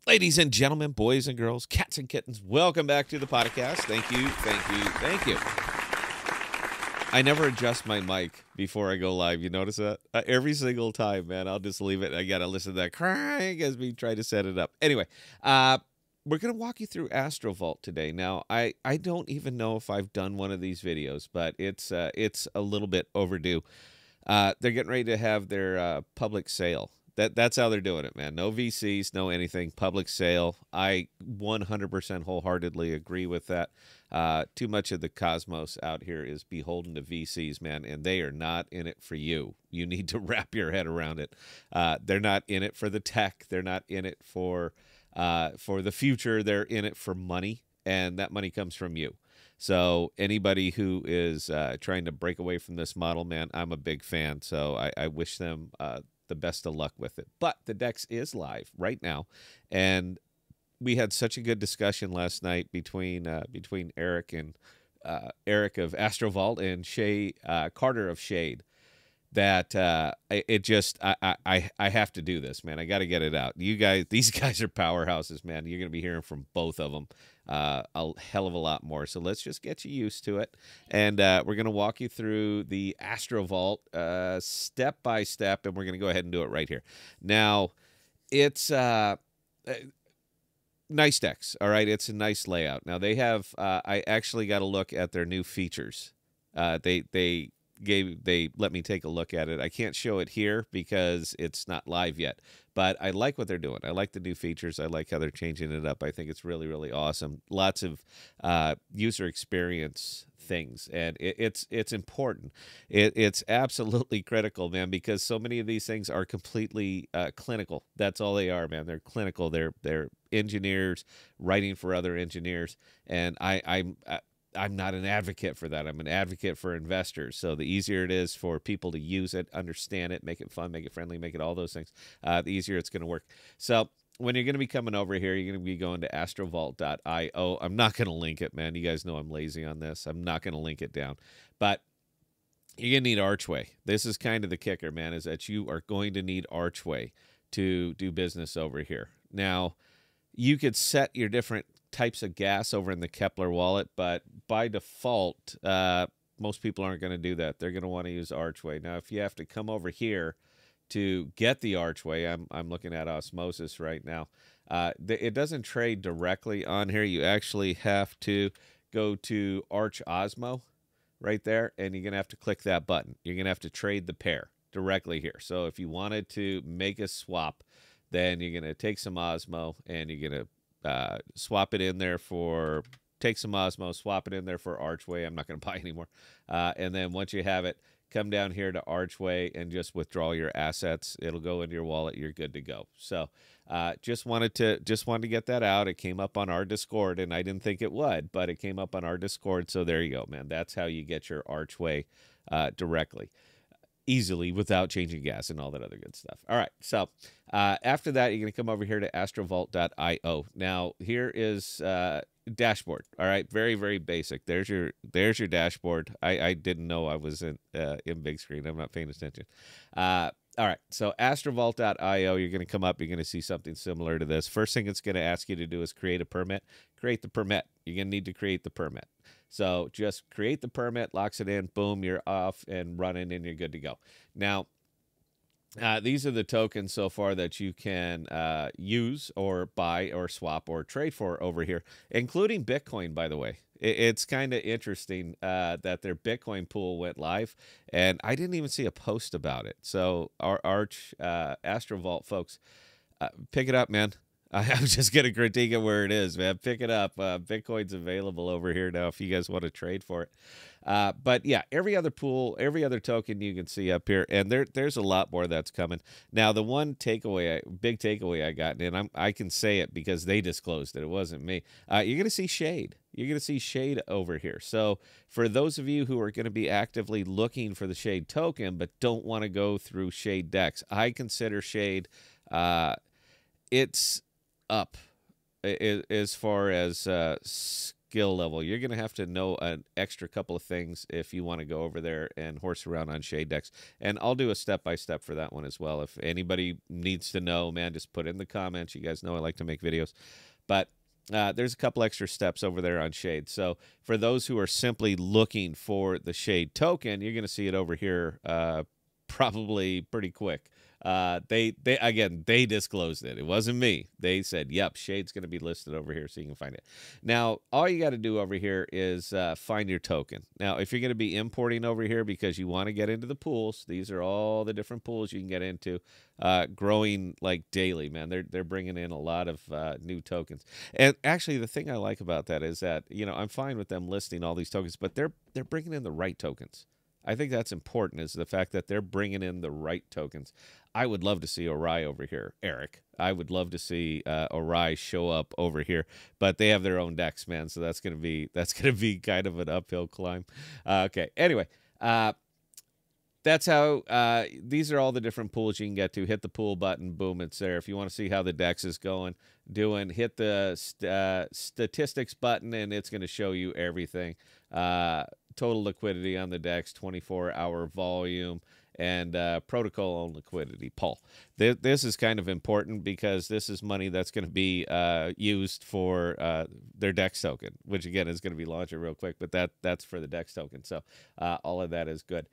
Ladies and gentlemen, boys and girls, cats and kittens, welcome back to the podcast. Thank you, thank you, thank you. I never adjust my mic before I go live. You notice that? Every single time, man. I'll just leave it. I got to listen to that crying as we try to set it up. Anyway, we're going to walk you through Astrovault today. Now, I don't even know if I've done one of these videos, but it's a little bit overdue. They're getting ready to have their public sale. That's how they're doing it, man. No VCs, no anything. Public sale. I 100% wholeheartedly agree with that. Too much of the cosmos out here is beholden to VCs, man, and they are not in it for you. You need to wrap your head around it. They're not in it for the tech. They're not in it for the future. They're in it for money, and that money comes from you. So anybody who is trying to break away from this model, man, I'm a big fan. So I wish them the best of luck with it. But the Dex is live right now, and we had such a good discussion last night between Eric and Eric of Astrovault and Shay Carter of Shade that I have to do this, man. I got to get it out. You guys, these guys are powerhouses, man. You're going to be hearing from both of them a hell of a lot more. So let's just get you used to it. And we're going to walk you through the Astrovault step by step, and we're going to go ahead and do it right here. Now, it's nice decks, all right? It's a nice layout. Now, they have I actually got a look at their new features. They let me take a look at it. I can't show it here because it's not live yet, but I like what they're doing. I like the new features. I like how they're changing it up. I think it's really, really awesome. Lots of user experience things, and it's important. It's absolutely critical, man, because so many of these things are completely clinical. That's all they are, man. They're clinical. They're engineers writing for other engineers, and I'm not an advocate for that. I'm an advocate for investors. So the easier it is for people to use it, understand it, make it fun, make it friendly, make it all those things, the easier it's going to work. So when you're going to be coming over here, you're going to be going to astrovault.io. I'm not going to link it, man. You guys know I'm lazy on this. I'm not going to link it down. But you're going to need Archway. This is kind of the kicker, man, is that you are going to need Archway to do business over here. Now, you could set your different types of gas over in the Kepler wallet, but by default, most people aren't going to do that. They're going to want to use Archway. Now, if you have to come over here to get the Archway, I'm looking at Osmosis right now. It doesn't trade directly on here. You actually have to go to Arch Osmo right there, and you're going to have to click that button. You're going to have to trade the pair directly here. So if you wanted to make a swap, then you're going to take some Osmo, and you're going to swap it in there for, take some Osmo, swap it in there for Archway. I'm not going to buy anymore. And then once you have it, come down here to Archway and just withdraw your assets. It'll go into your wallet. You're good to go. So just wanted to get that out. It came up on our Discord, and I didn't think it would, but it came up on our Discord. So there you go, man. That's how you get your Archway directly, easily, without changing gas and all that other good stuff. All right, so after that, you're going to come over here to astrovault.io. Now, here is dashboard. All right, very, very basic. There's your dashboard. I didn't know I was in big screen. I'm not paying attention. All right, so astrovault.io, you're going to come up. You're going to see something similar to this. First thing it's going to ask you to do is create a permit. Create the permit. You're going to need to create the permit. So just create the permit, locks it in, boom, you're off and running, and you're good to go. Now, these are the tokens so far that you can use or buy or swap or trade for over here, including Bitcoin, by the way. It's kind of interesting that their Bitcoin pool went live, and I didn't even see a post about it. So our Astrovault folks, pick it up, man. I'm just going to critique it where it is, man. Pick it up. Bitcoin's available over here now if you guys want to trade for it. But yeah, every other pool, every other token you can see up here, and there's a lot more that's coming. Now, the one big takeaway I got, and I can say it because they disclosed it. It wasn't me. You're going to see Shade. You're going to see Shade over here. So for those of you who are going to be actively looking for the Shade token but don't want to go through Shade decks, I consider Shade, it's up as far as skill level. You're going to have to know an extra couple of things if you want to go over there and horse around on shade decks. And I'll do a step-by-step for that one as well. If anybody needs to know, man, just put it in the comments. You guys know I like to make videos. But there's a couple extra steps over there on shade. So for those who are simply looking for the shade token, you're going to see it over here probably pretty quick. They disclosed it. It wasn't me. They said, yep, shade's going to be listed over here so you can find it. Now, all you got to do over here is find your token. Now, if you're going to be importing over here because you want to get into the pools, these are all the different pools you can get into, growing like daily, man. They're bringing in a lot of new tokens. And actually, the thing I like about that is that, you know, I'm fine with them listing all these tokens, but they're bringing in the right tokens. I think that's important, is the fact that they're bringing in the right tokens. I would love to see Orion over here, Eric. I would love to see Orion show up over here, but they have their own decks, man. So that's gonna be kind of an uphill climb. Okay. Anyway, that's how these are all the different pools you can get to. Hit the pool button, boom, it's there. If you want to see how the dex is doing, hit the statistics button, and it's going to show you everything. Total liquidity on the dex, 24-hour volume, and protocol on liquidity. Paul, this is kind of important because this is money that's going to be used for their DEX token, which again is going to be launching real quick, but that's for the DEX token. So all of that is good.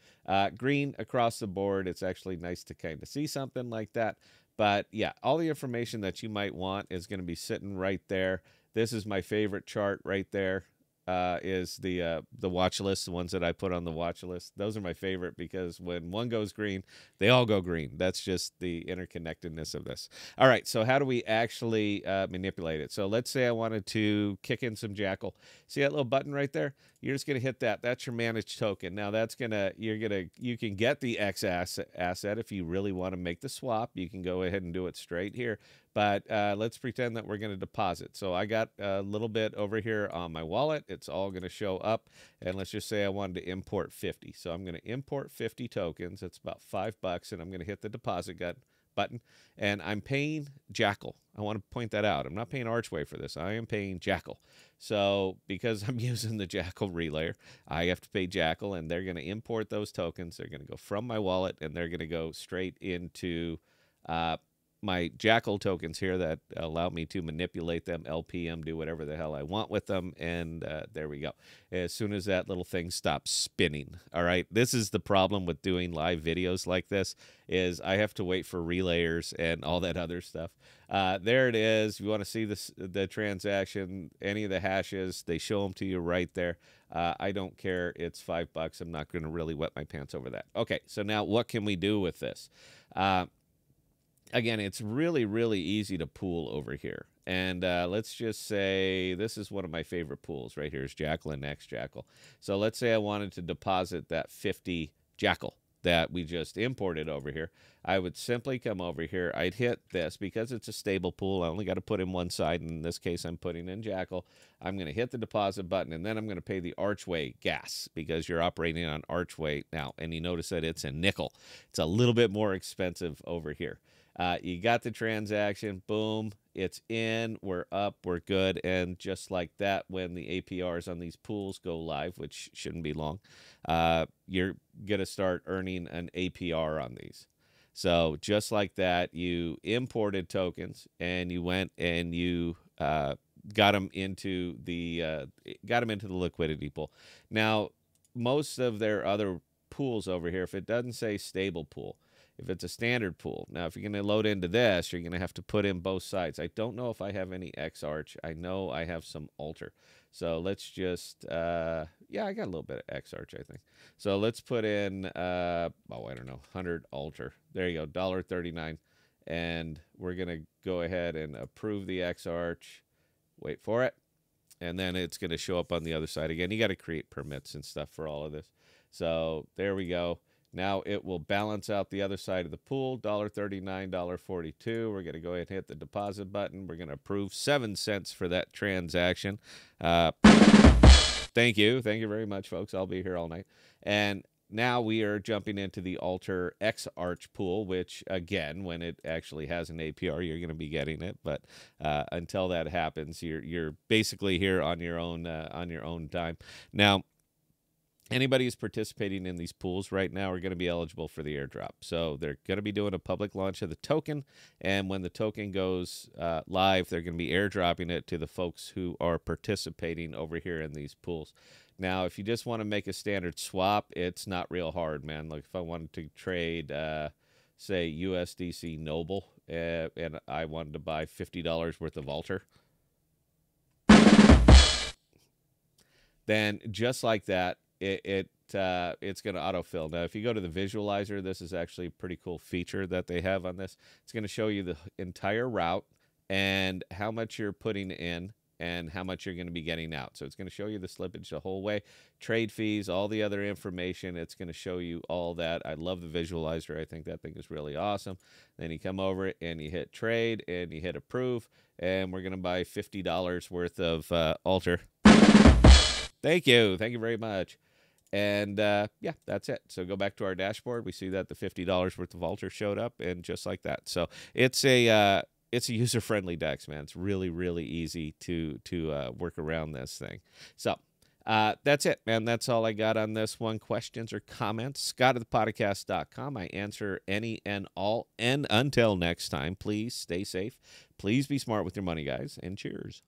Green across the board. It's actually nice to kind of see something like that. But yeah, all the information that you might want is going to be sitting right there. This is my favorite chart right there. Is the watch list, the ones that I put on the watch list. Those are my favorite because when one goes green, they all go green. That's just the interconnectedness of this. All right, so how do we actually manipulate it? So let's say I wanted to kick in some Jackal. See that little button right there? You're just gonna hit that. That's your managed token. Now that's you can get the X asset if you really want to make the swap. You can go ahead and do it straight here. But let's pretend that we're going to deposit. So I got a little bit over here on my wallet. It's all going to show up. And let's just say I wanted to import 50. So I'm going to import 50 tokens. It's about $5. And I'm going to hit the deposit button. And I'm paying Jackal. I want to point that out. I'm not paying Archway for this. I am paying Jackal. So because I'm using the Jackal relayer, I have to pay Jackal. And they're going to import those tokens. They're going to go from my wallet. And they're going to go straight into my Jackal tokens here that allow me to manipulate them, LPM, do whatever the hell I want with them, and there we go. As soon as that little thing stops spinning, all right? This is the problem with doing live videos like this, is I have to wait for relayers and all that other stuff. There it is. If you want to see the transaction, any of the hashes, they show them to you right there. I don't care. It's $5. I'm not going to really wet my pants over that. Okay, so now what can we do with this? Again, it's really, really easy to pool over here. And let's just say this is one of my favorite pools right here is Jackal and X Jackal. So let's say I wanted to deposit that 50 Jackal that we just imported over here. I would simply come over here. I'd hit this because it's a stable pool. I only got to put in one side. In this case, I'm putting in Jackal. I'm going to hit the deposit button, and then I'm going to pay the Archway gas because you're operating on Archway now. And you notice that it's a nickel. It's a little bit more expensive over here. You got the transaction, boom, it's in, we're up, we're good, and just like that, when the APRs on these pools go live, which shouldn't be long, you're going to start earning an APR on these. So just like that, you imported tokens, and you went and you got them into the liquidity pool. Now, most of their other pools over here, if it doesn't say stable pool, if it's a standard pool. Now, if you're going to load into this, you're going to have to put in both sides. I don't know if I have any X Arch. I know I have some Alter. So let's just, yeah, I got a little bit of X Arch, I think. So let's put in, I don't know, 100 Alter. There you go, $1.39. And we're going to go ahead and approve the X Arch. Wait for it. And then it's going to show up on the other side again. You got to create permits and stuff for all of this. So there we go. Now it will balance out the other side of the pool, $1.39, $1.42. We're going to go ahead and hit the deposit button. We're going to approve 7 cents for that transaction. Thank you. Thank you very much, folks. I'll be here all night. And now we are jumping into the Alter X Arch pool, which again, when it actually has an APR, you're going to be getting it. But until that happens, you're basically here on your own dime. Now, anybody who's participating in these pools right now are going to be eligible for the airdrop. So they're going to be doing a public launch of the token, and when the token goes live, they're going to be airdropping it to the folks who are participating over here in these pools. Now, if you just want to make a standard swap, it's not real hard, man. Like if I wanted to trade, say, USDC Noble, and I wanted to buy $50 worth of Alter, then just like that, it's going to autofill. Now, if you go to the visualizer, this is actually a pretty cool feature that they have on this. It's going to show you the entire route and how much you're putting in and how much you're going to be getting out. So it's going to show you the slippage the whole way, trade fees, all the other information. It's going to show you all that. I love the visualizer. I think that thing is really awesome. Then you come over and you hit trade and you hit approve, and we're going to buy $50 worth of Alter. Thank you. Thank you very much. And yeah, that's it. So go back to our dashboard. We see that the $50 worth of Alter showed up, and just like that. So it's a user-friendly DEX, man. It's really, really easy to work around this thing. So that's it, man. That's all I got on this one. Questions or comments? Scott@thepodcast.com. I answer any and all. And until next time, please stay safe. Please be smart with your money, guys. And cheers.